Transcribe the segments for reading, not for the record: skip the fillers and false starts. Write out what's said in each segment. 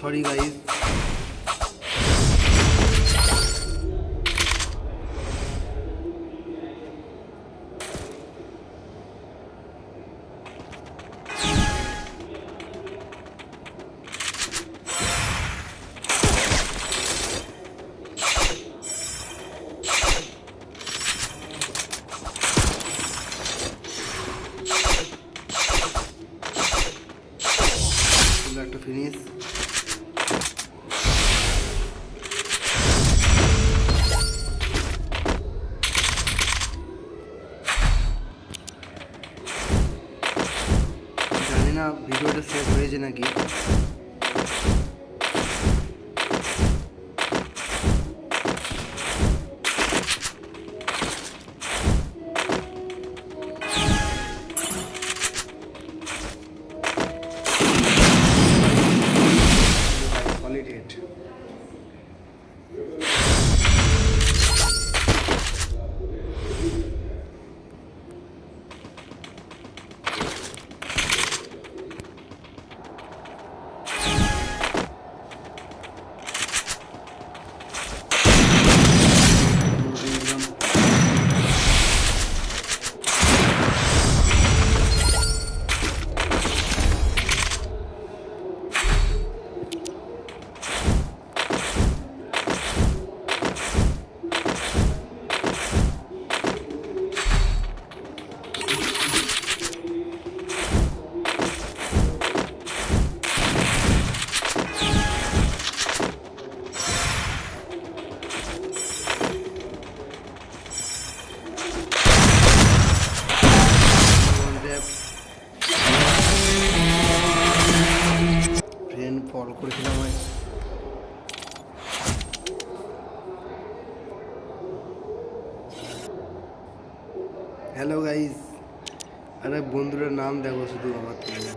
Sorry guys. একটা finish. জানি না ভিডিওটা সেভ হয়েছে নাকি। Solid hit. ফ্রেন্ড ফল করেছিলাম। Hello guys. আরে বন্ধুটার নাম দেখো শুধু আমার থেকে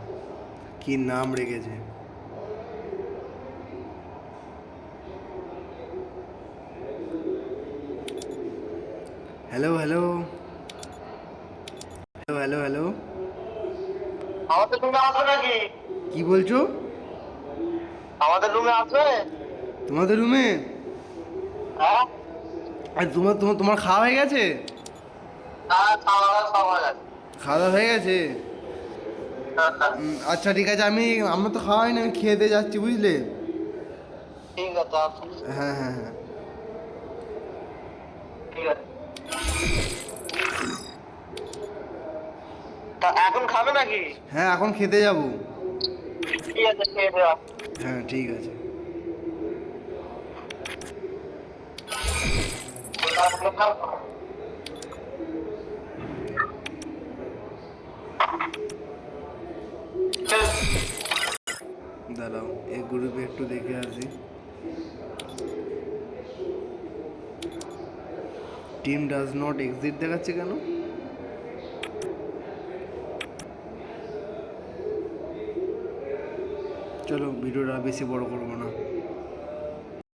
কি নাম রেখেছে। Hello hello hello hello hello. আমাদের রুমে আসবে নাকি? কি বলছো? আমাদের রুমে আসবে? তোমাদের রুমে? হ্যাঁ। আর তোমার তোমার তোমার খাওয়া হয়ে গেছে? হ্যাঁ, খাওয়া দাওয়া সব হয়ে গেছে। খাওয়া দাওয়া হয়ে গেছে? আচ্ছা ঠিক আছে, আমরা তো খাওয়াই না, আমি খেতে যাচ্ছি বুঝলে। ঠিক আছে, আসুন। হ্যাঁ হ্যাঁ হ্যাঁ। ঠিক আছে। তা এখন খাবে নাকি? হ্যাঁ এখন খেতে যাব। ঠিক আছে, খেয়ে দেওয়া। হ্যাঁ ঠিক আছে। দাঁড়াও এই গ্রুপে একটু দেখে আসি। টিম ডাজ নট এক্সিট দেখাচ্ছে কেন? চলো ভিডিওটা বেশি বড় করবো না।